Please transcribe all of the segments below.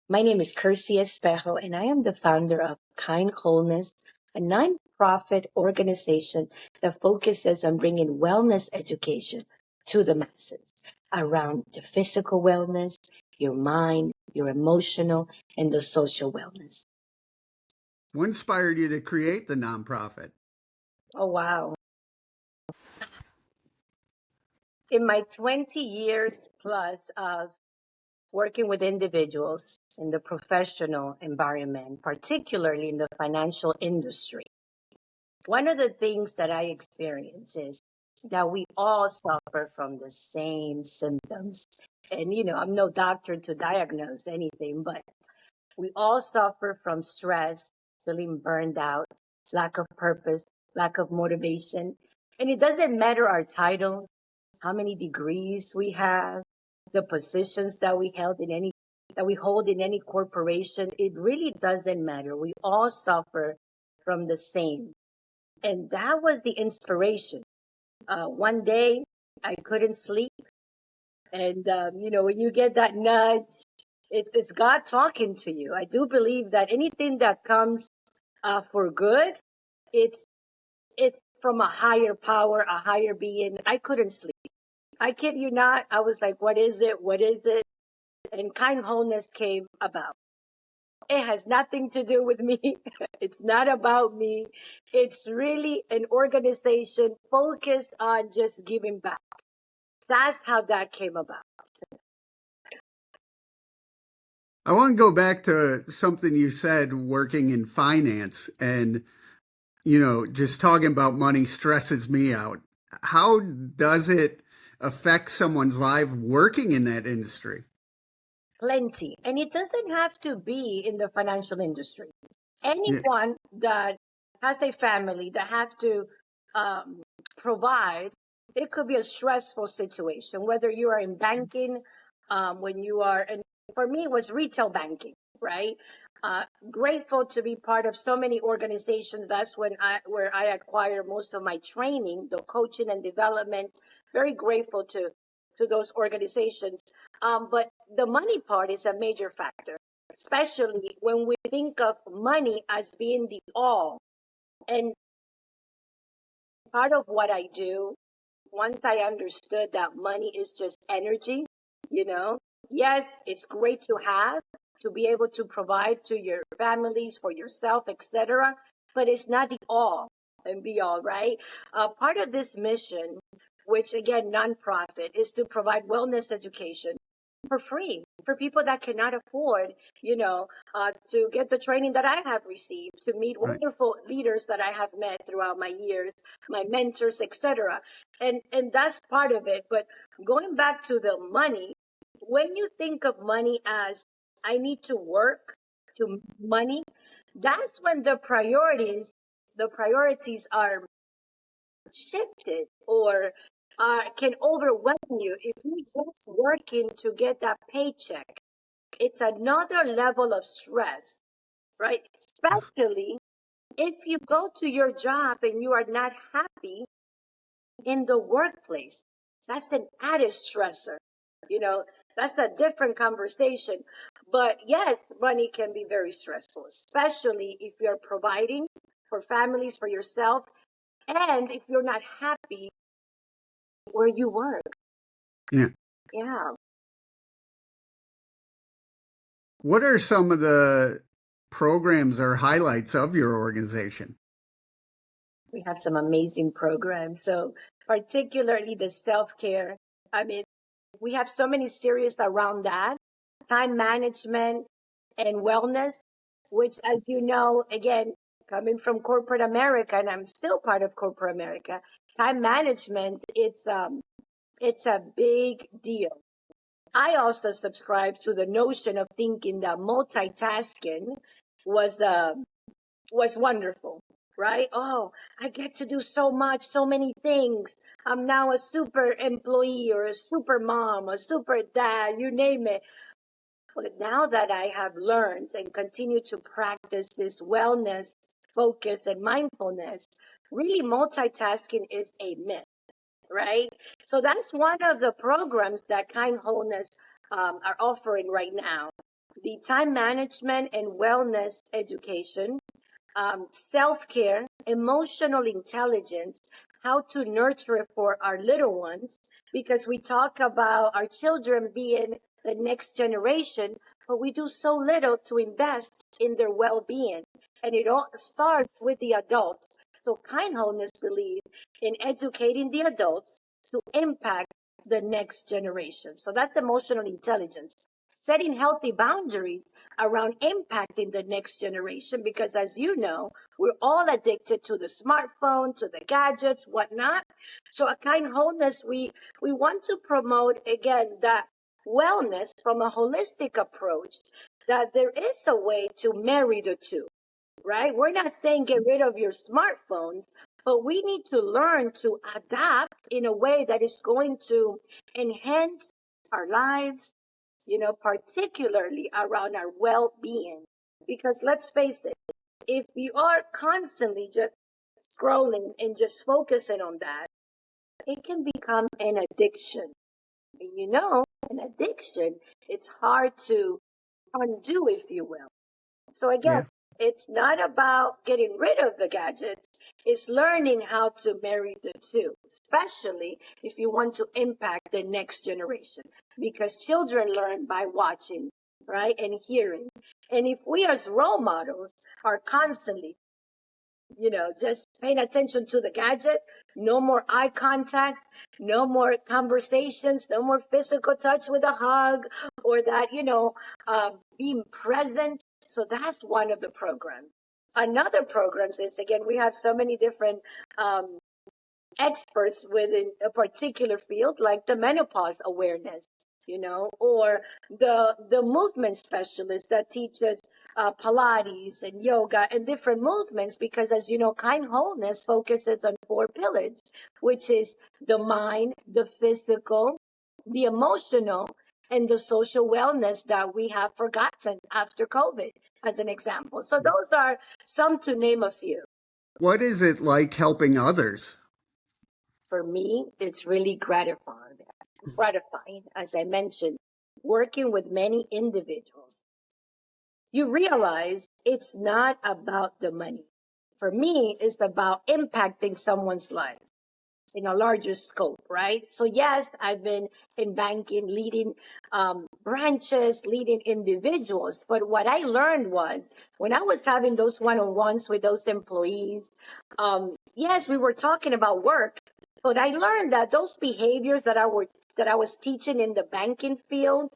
My name is Kirsy Espejo, and I am the founder of Kind Wholeness, a nonprofit organization that focuses on bringing wellness education to the masses around the physical wellness, your mind, your emotional, and the social wellness. What inspired you to create the nonprofit? Oh, wow. In my 20 years plus of working with individuals in the professional environment, particularly in the financial industry, one of the things that I experience is that we all suffer from the same symptoms. And, I'm no doctor to diagnose anything, but we all suffer from stress, feeling burned out, lack of purpose, lack of motivation. And it doesn't matter our title, how many degrees we have, the positions that we hold in any corporation. It really doesn't matter. We all suffer from the same. And that was the inspiration. One day I couldn't sleep. And, when you get that nudge, it's God talking to you. I do believe that anything that comes for good, it's, it's from a higher power, a higher being. I couldn't sleep. I kid you not. I was like, what is it? What is it? And Kind Wholeness came about. It has nothing to do with me. It's not about me. It's really an organization focused on just giving back. That's how that came about. I want to go back to something you said working in finance and, just talking about money stresses me out. How does it affect someone's life working in that industry? Plenty. And it doesn't have to be in the financial industry. Yeah, Anyone that has a family that have to provide, it could be a stressful situation, whether you are in banking, when you are, and for me, it was retail banking, right? Grateful to be part of so many organizations. That's where I acquired most of my training, the coaching and development. Very grateful to those organizations. But the money part is a major factor, especially when we think of money as being the all. And part of what I do, once I understood that money is just energy, you know, yes, it's great to have, to be able to provide to your families, for yourself, etc., but it's not the all and be all, right? Part of this mission, which again, nonprofit, is to provide wellness education for free for people that cannot afford, to get the training that I have received, to meet right. wonderful leaders that I have met throughout my years, my mentors, etc. And that's part of it. But going back to the money, when you think of money as I need to work to money, that's when the priorities are shifted or can overwhelm you. If you're just working to get that paycheck, it's another level of stress, right? Especially if you go to your job and you are not happy in the workplace. That's an added stressor. You know, that's a different conversation. But yes, money can be very stressful, especially if you're providing for families, for yourself, and if you're not happy where you work. Yeah. Yeah, What are some of the programs or highlights of your organization? we have some amazing programs. So, particularly the self care. I mean, we have so many series around that time management and wellness, which, as you know, again, coming from corporate America, and I'm still part of corporate America, time management, it's a big deal. I also subscribe to the notion of thinking that multitasking was was wonderful, right? Oh, I get to do so much, so many things. I'm now a super employee or a super mom, a super dad, you name it. But now that I have learned and continue to practice this wellness, focus, and mindfulness, really multitasking is a myth, right? So that's one of the programs that Kind Wholeness are offering right now. the time management and wellness education, self-care, emotional intelligence, how to nurture it for our little ones, because we talk about our children being the next generation, but we do so little to invest in their well-being. And it all starts with the adults. So Kind Wholeness believes in educating the adults to impact the next generation. So that's emotional intelligence. Setting healthy boundaries around impacting the next generation, because as you know, we're all addicted to the smartphone, to the gadgets, whatnot. So at Kind Wholeness, we want to promote again that wellness from a holistic approach, that there is a way to marry the two, right? We're not saying get rid of your smartphones, but we need to learn to adapt in a way that is going to enhance our lives, particularly around our well-being. Because let's face it, if you are constantly just scrolling and just focusing on that, it can become an addiction. And an addiction, it's hard to undo, if you will. So again, Yeah. it's not about getting rid of the gadgets. It's learning how to marry the two, especially if you want to impact the next generation, because children learn by watching, right, and hearing. And if we as role models are constantly, just paying attention to the gadget, no more eye contact, no more conversations, no more physical touch with a hug, or that, being present. So that's one of the programs. Another programs is, again, we have so many different um, experts within a particular field, like the menopause awareness, or the movement specialist that teaches Pilates and yoga and different movements, because as you know, Kind Wholeness focuses on 4 pillars, which is the mind, the physical, the emotional, and the social wellness that we have forgotten after COVID, as an example. So those are some, to name a few. What is it like helping others? For me, it's really gratifying. Gratifying, as I mentioned, working with many individuals. You realize it's not about the money. For me, it's about impacting someone's life in a larger scope, right? So yes, I've been in banking, leading branches, leading individuals. But what I learned was when I was having those one-on-ones with those employees, yes, we were talking about work, but I learned that those behaviors that I was teaching in the banking field,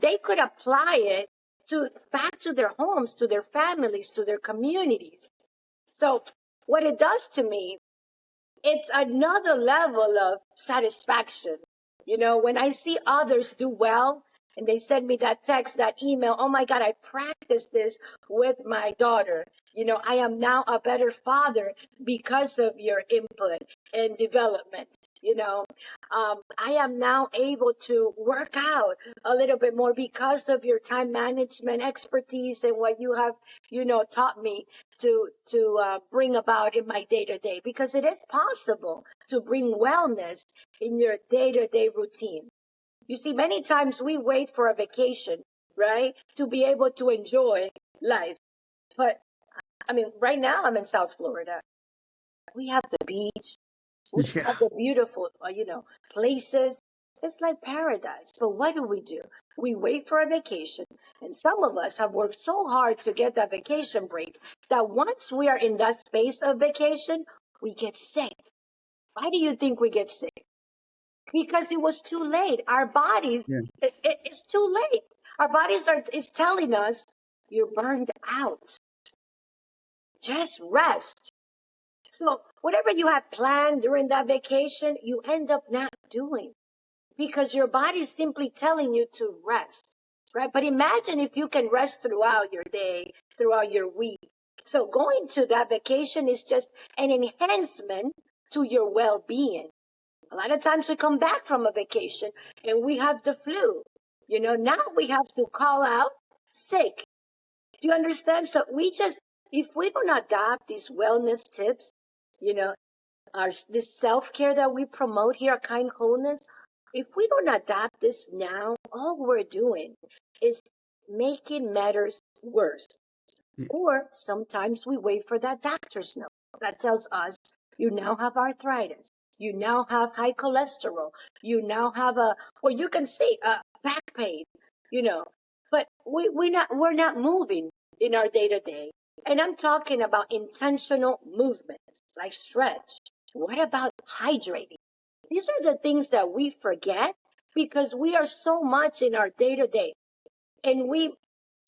they could apply it to back to their homes, to their families, to their communities. So what it does to me, it's another level of satisfaction. When I see others do well and they send me that text, that email, oh my God, I practiced this with my daughter. I am now a better father because of your input and development. I am now able to work out a little bit more because of your time management expertise and what you have, taught me to bring about in my day-to-day, because it is possible to bring wellness in your day-to-day routine. You see, many times we wait for a vacation, right, to be able to enjoy life. But I mean, right now I'm in South Florida. We have the beach. We Yeah. have the beautiful, places. It's like paradise. But what do? We wait for a vacation. And some of us have worked so hard to get that vacation break that once we are in that space of vacation, we get sick. Why do you think we get sick? Because it was too late. Our bodies, Yeah. it's too late. Our bodies is telling us, you're burned out. Just rest. So whatever you had planned during that vacation, you end up not doing, because your body is simply telling you to rest, right? But imagine if you can rest throughout your day, throughout your week. So going to that vacation is just an enhancement to your well-being. A lot of times we come back from a vacation and we have the flu. Now we have to call out sick. Do you understand? So if we don't adopt these wellness tips, you know, this self-care that we promote here at Kind Wholeness, if we don't adapt this now, all we're doing is making matters worse. Yeah. Or sometimes we wait for that doctor's note that tells us you now have arthritis, you now have high cholesterol, you now have well, you can see back pain, you know. But we're not moving in our day to day. And I'm talking about intentional movements like stretch. What about hydrating? These are the things that we forget because we are so much in our day to day. And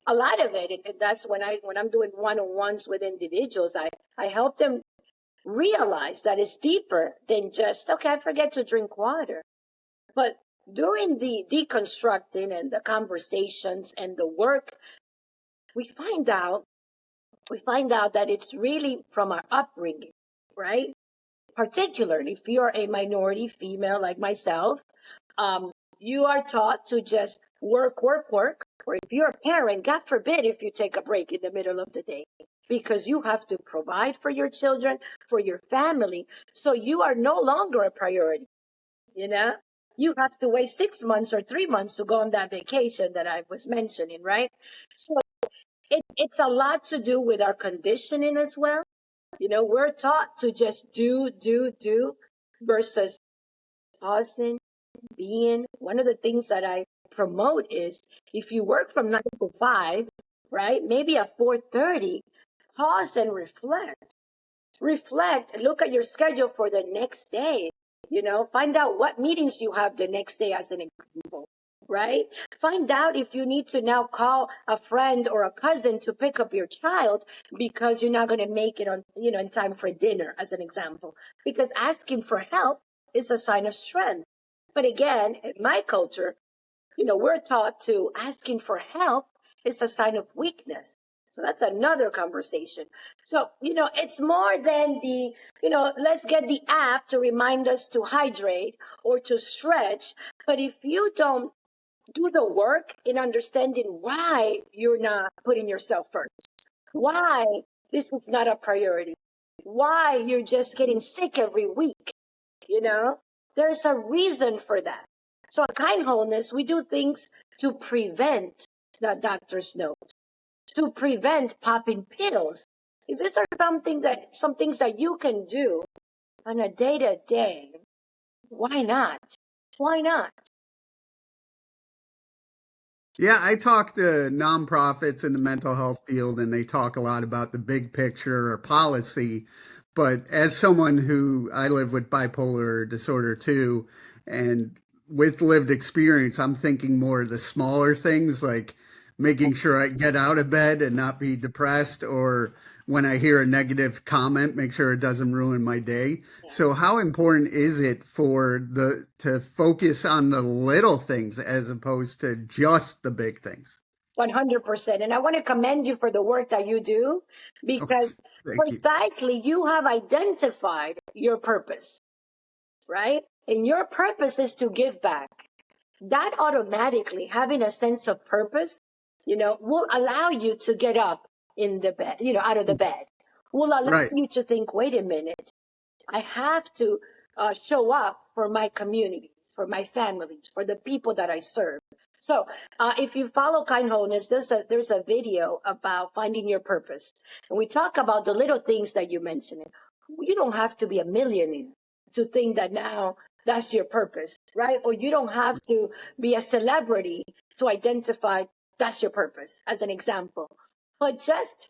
a lot of it, and that's when I'm doing one-on-ones with individuals, I help them realize that it's deeper than just, okay, I forget to drink water. But during the deconstructing and the conversations and the work, we find out that it's really from our upbringing, right? Particularly if you're a minority female like myself, you are taught to just work, work, work. Or if you're a parent, God forbid if you take a break in the middle of the day, because you have to provide for your children, for your family. So you are no longer a priority, you know? You have to wait 6 months or 3 months to go on that vacation that I was mentioning, right? So it's a lot to do with our conditioning as well. You know, we're taught to just do versus pausing, being. One of the things that I promote is if you work from 9 to 5, right? Maybe at 4:30, pause and reflect. Reflect, look at your schedule for the next day. You know, find out what meetings you have the next day as an example, right? Find out if you need to now call a friend or a cousin to pick up your child because you're not going to make it on, in time for dinner as an example. Because asking for help is a sign of strength. But again, in my culture, we're taught to asking for help is a sign of weakness. So that's another conversation. So, it's more than let's get the app to remind us to hydrate or to stretch. But if you don't do the work in understanding why you're not putting yourself first, why this is not a priority, why you're just getting sick every week, there's a reason for that. So at Kind Wholeness, we do things to prevent the doctor's note, to prevent popping pills. If these are some things that you can do on a day-to-day, why not? Why not? Yeah, I talk to nonprofits in the mental health field, and they talk a lot about the big picture or policy. But as someone who I live with bipolar disorder too, and with lived experience, I'm thinking more of the smaller things like making sure I get out of bed and not be depressed, or when I hear a negative comment, make sure it doesn't ruin my day. Yeah. So how important is it to focus on the little things as opposed to just the big things? 100%. And I want to commend you for the work that you do Oh, because thank you. precisely you have identified your purpose, right? And your purpose is to give back. That automatically having a sense of purpose, will allow you to get up in the bed, out of the bed, will allow Right. you to think, wait a minute, I have to show up for my communities, for my families, for the people that I serve. So if you follow Kind Wholeness, there's a video about finding your purpose. And we talk about the little things that you mentioned. You don't have to be a millionaire to think that now that's your purpose, right? Or you don't have to be a celebrity to identify that's your purpose, as an example. But just,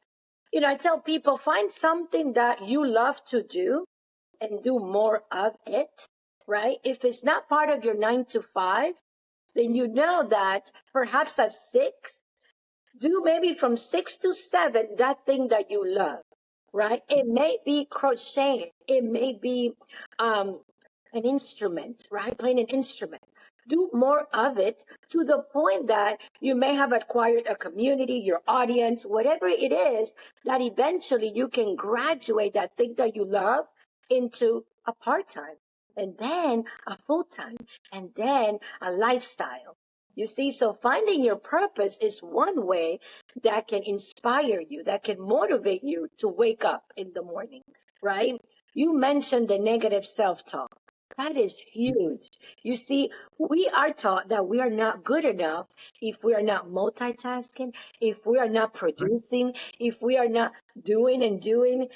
I tell people, find something that you love to do and do more of it, right? If it's not part of your 9 to 5, then you know that perhaps at 6, do maybe from 6 to 7 that thing that you love, right? It may be crocheting. It may be an instrument, right? Playing an instrument. Do more of it to the point that you may have acquired a community, your audience, whatever it is, that eventually you can graduate that thing that you love into a part-time, and then a full-time, and then a lifestyle. You see, so finding your purpose is one way that can inspire you, that can motivate you to wake up in the morning, right? You mentioned the negative self-talk. That is huge. You see, we are taught that we are not good enough if we are not multitasking, if we are not Right. producing, if we are not doing and doing.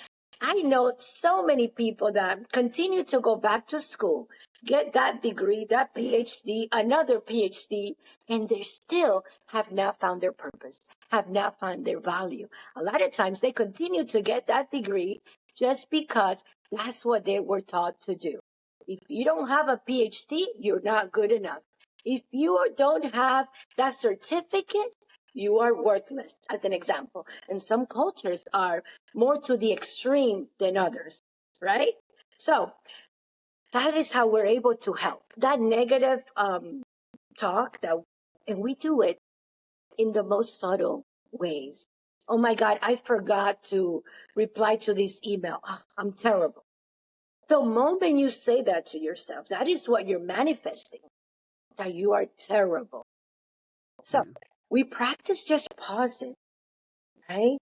I know so many people that continue to go back to school, get that degree, that PhD, another PhD, and they still have not found their purpose, have not found their value. A lot of times they continue to get that degree just because that's what they were taught to do. If you don't have a PhD, you're not good enough. If you don't have that certificate, you are worthless, as an example. And some cultures are more to the extreme than others, right? So that is how we're able to help. That negative talk, and we do it in the most subtle ways. Oh my God, I forgot to reply to this email. Oh, I'm terrible. The moment you say that to yourself, that is what you're manifesting, that you are terrible. So Yeah. we practice just pausing, right?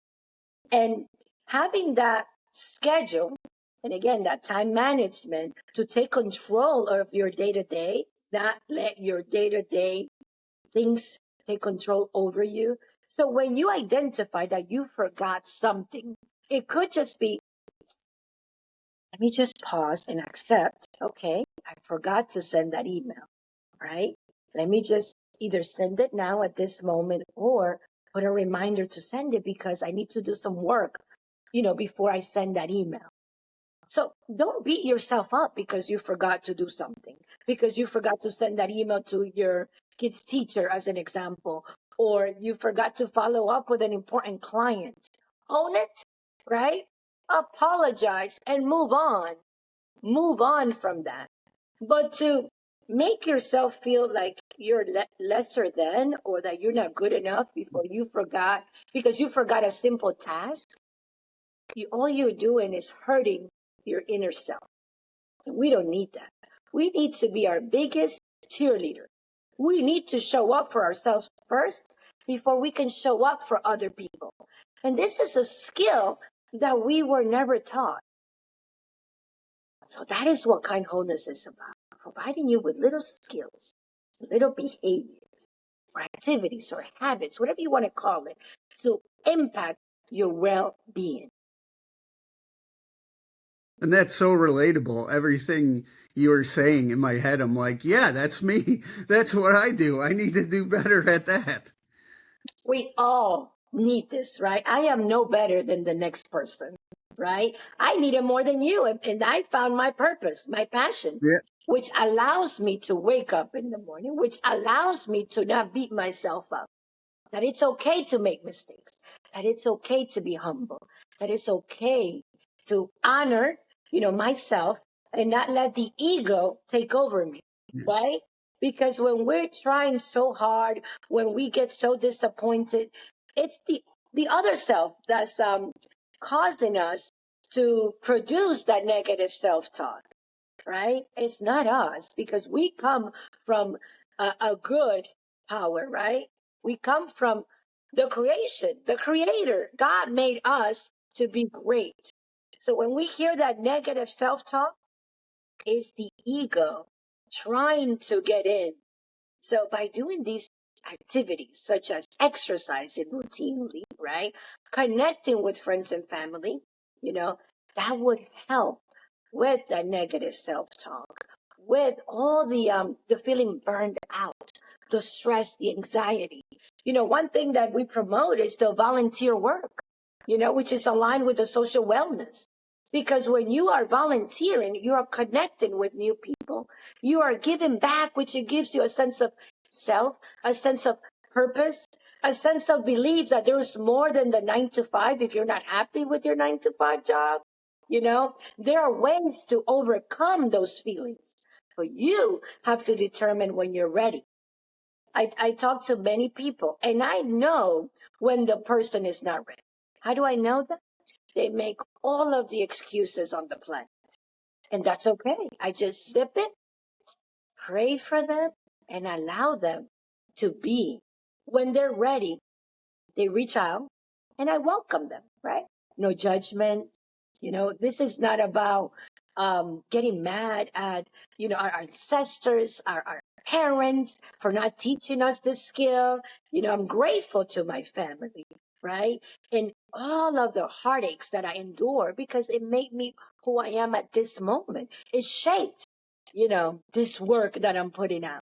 And having that schedule, and again, that time management to take control of your day to day, not let your day to day things take control over you. So when you identify that you forgot something, it could just be, let me just pause and accept, okay, I forgot to send that email, right? Let me just either send it now at this moment or put a reminder to send it because I need to do some work, before I send that email. So don't beat yourself up because you forgot to do something, because you forgot to send that email to your kid's teacher, as an example, or you forgot to follow up with an important client. Own it, right? Apologize and move on. Move on from that. But to make yourself feel like you're lesser than, or that you're not good enough because you forgot a simple task, all you're doing is hurting your inner self. And we don't need that. We need to be our biggest cheerleader. We need to show up for ourselves first before we can show up for other people. And this is a skill that we were never taught. So that is what kind wholeness is about, providing you with little skills, little behaviors, or activities, or habits, whatever you want to call it, to impact your well-being. And that's so relatable. Everything you were saying in my head, I'm like, yeah, that's me. That's what I do. I need to do better at that. We all need this, right? I am no better than the next person, right? I need it more than you. And I found my purpose, my passion, Yeah. which allows me to wake up in the morning, which allows me to not beat myself up, that it's okay to make mistakes, that it's okay to be humble, that it's okay to honor, myself and not let the ego take over me, Yeah. right? Because when we're trying so hard, when we get so disappointed, it's the other self that's causing us to produce that negative self-talk, right? It's not us because we come from a good power, right? We come from the creation, the creator. God made us to be great. So when we hear that negative self-talk, it's the ego trying to get in. So by doing these activities, such as exercising routinely, right? Connecting with friends and family, you know, that would help with that negative self-talk, with all the feeling burned out, the stress, the anxiety. One thing that we promote is the volunteer work, which is aligned with the social wellness. Because when you are volunteering, you are connecting with new people. You are giving back, which it gives you a sense of self, a sense of purpose, a sense of belief that there's more than the 9 to 5 if you're not happy with your 9 to 5 job. There are ways to overcome those feelings, but you have to determine when you're ready. I talk to many people and I know when the person is not ready. How do I know that? They make all of the excuses on the planet. And that's okay. I just sip it, pray for them, and allow them to be. When they're ready, they reach out and I welcome them, right? No judgment. This is not about getting mad at, our ancestors, our parents for not teaching us this skill. I'm grateful to my family, right? And all of the heartaches that I endure because it made me who I am at this moment. It shaped, this work that I'm putting out.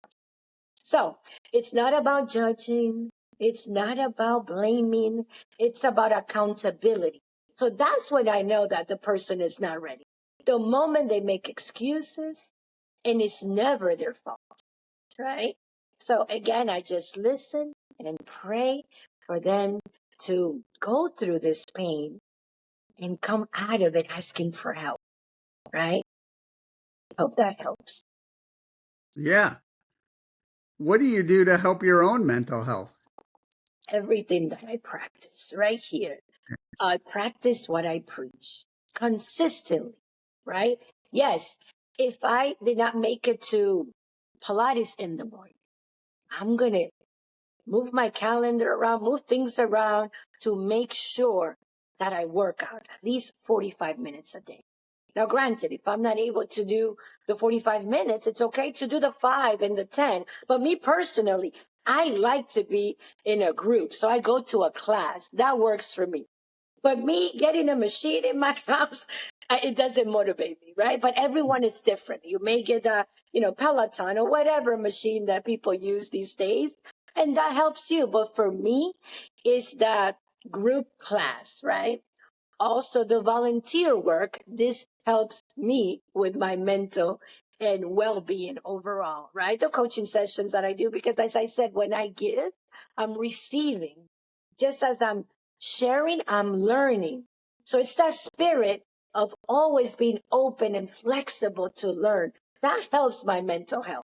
So it's not about judging. It's not about blaming. It's about accountability. So that's when I know that the person is not ready. The moment they make excuses, and it's never their fault, right? So again, I just listen and pray for them to go through this pain and come out of it asking for help, right? Hope that helps. Yeah. What do you do to help your own mental health? Everything that I practice right here. I practice what I preach consistently, right? Yes, if I did not make it to Pilates in the morning, I'm going to move my calendar around, move things around to make sure that I work out at least 45 minutes a day. Now, granted, if I'm not able to do the 45 minutes, it's okay to do the 5 and the 10. But me personally, I like to be in a group. So I go to a class. That works for me. But me getting a machine in my house, it doesn't motivate me, right? But everyone is different. You may get a, Peloton or whatever machine that people use these days, and that helps you. But for me, it's that group class, right? Also the volunteer work. This helps me with my mental and well-being overall, right? The coaching sessions that I do, because as I said, when I give, I'm receiving. Just as I'm sharing, I'm learning. So it's that spirit of always being open and flexible to learn. That helps my mental health.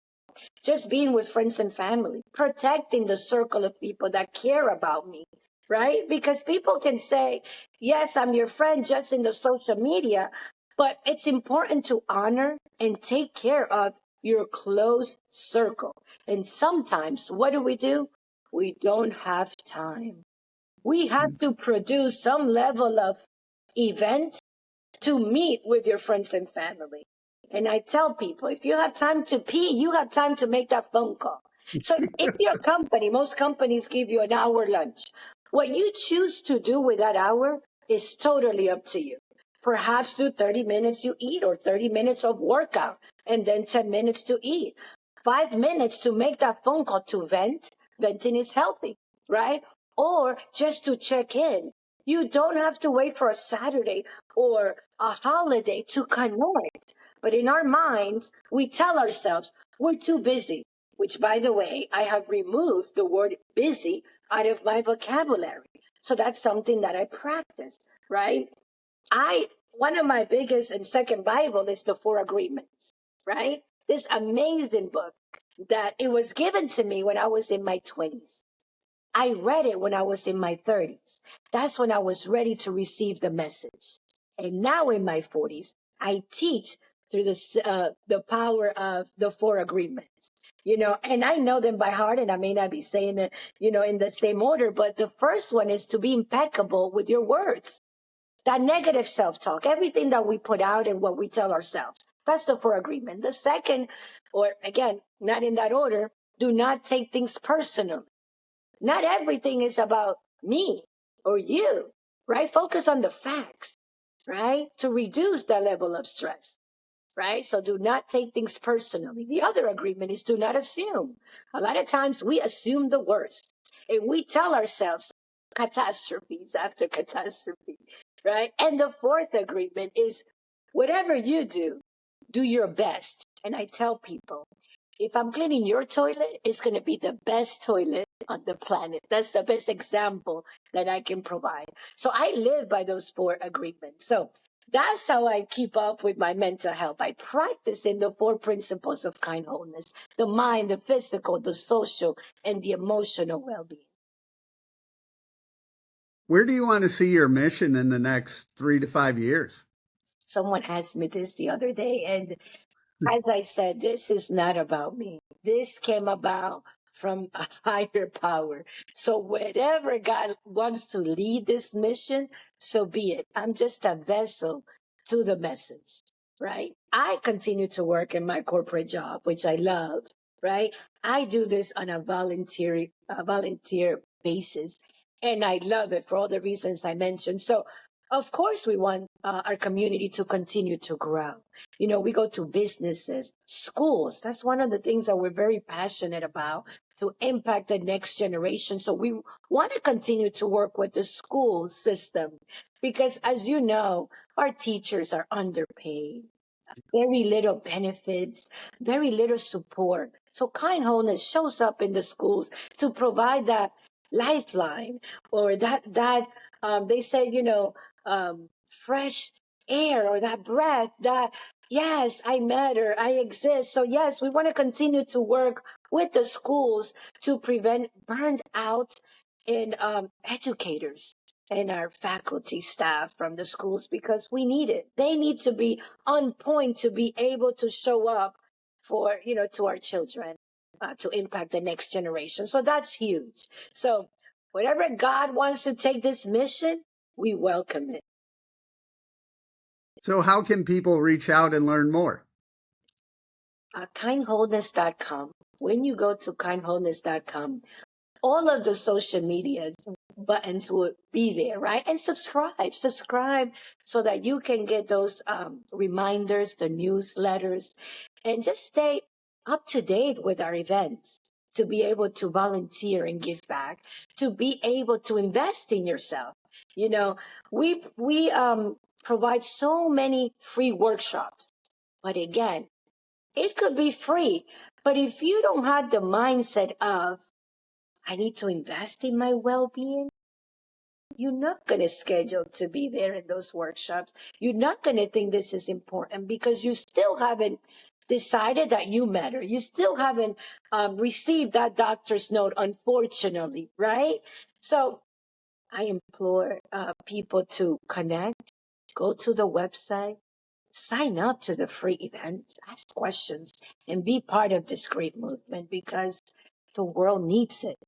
Just being with friends and family, protecting the circle of people that care about me, right? Because people can say, yes, I'm your friend just in the social media, but it's important to honor and take care of your close circle. And sometimes what do? We don't have time. We have to produce some level of event to meet with your friends and family. And I tell people, if you have time to pee, you have time to make that phone call. So if your company, most companies give you an hour lunch. What you choose to do with that hour is totally up to you. Perhaps do 30 minutes you eat or 30 minutes of workout and then 10 minutes to eat. 5 minutes to make that phone call to vent. Venting is healthy, right? Or just to check in. You don't have to wait for a Saturday or a holiday to connect. But in our minds, we tell ourselves we're too busy, which, by the way, I have removed the word busy out of my vocabulary. So that's something that I practice, right? One of my biggest and second Bible is the Four Agreements, right? This amazing book that it was given to me when I was in my 20s. I read it when I was in my 30s. That's when I was ready to receive the message. And now in my 40s, I teach through the power of the Four Agreements. And I know them by heart, and I may not be saying it, in the same order, but the first one is to be impeccable with your words. That negative self-talk, everything that we put out and what we tell ourselves. That's the Four Agreement. The second, or again, not in that order, do not take things personal. Not everything is about me or you, right? Focus on the facts, right? To reduce the level of stress, right? So do not take things personally. The other agreement is do not assume. A lot of times we assume the worst and we tell ourselves catastrophes after catastrophe, right? And the fourth agreement is whatever you do your best. And I tell people, if I'm cleaning your toilet, it's going to be the best toilet on the planet. That's the best example that I can provide. So I live by those four agreements. So that's how I keep up with my mental health. I practice in the four principles of kind wholeness: the mind, the physical, the social, and the emotional well-being. Where do you want to see your mission in the next 3 to 5 years? Someone asked me this the other day, and as I said, this is not about me. This came about from a higher power. So whatever God wants to lead this mission, so be it. I'm just a vessel to the message. right? I continue to work in my corporate job, which I love, right? I do this on a volunteer basis, and I love it for all the reasons I mentioned. So, of course, we want our community to continue to grow. You know, we go to businesses, schools. That's one of the things that we're very passionate about, to impact the next generation. So we want to continue to work with the school system because, as you know, our teachers are underpaid, very little benefits, very little support. So Kind Wholeness shows up in the schools to provide that lifeline, or that they say, fresh air, or that breath that, yes, I matter, I exist. So yes, we want to continue to work with the schools to prevent burned out in educators and our faculty staff from the schools, because we need it. They need to be on point to be able to show up for, to our children, to impact the next generation. So that's huge. So whatever God wants to take this mission, we welcome it. So how can people reach out and learn more? Kindwholeness.com. When you go to kindwholeness.com, all of the social media buttons will be there, right? And subscribe so that you can get those reminders, the newsletters, and just stay up to date with our events, to be able to volunteer and give back, to be able to invest in yourself. You know, we provide so many free workshops, but again, it could be free, but if you don't have the mindset of, I need to invest in my well-being, you're not going to schedule to be there in those workshops. You're not going to think this is important because you still haven't decided that you matter. You still haven't received that doctor's note, unfortunately, right? So I implore people to connect, go to the website, sign up to the free events, ask questions, and be part of this great movement, because the world needs it.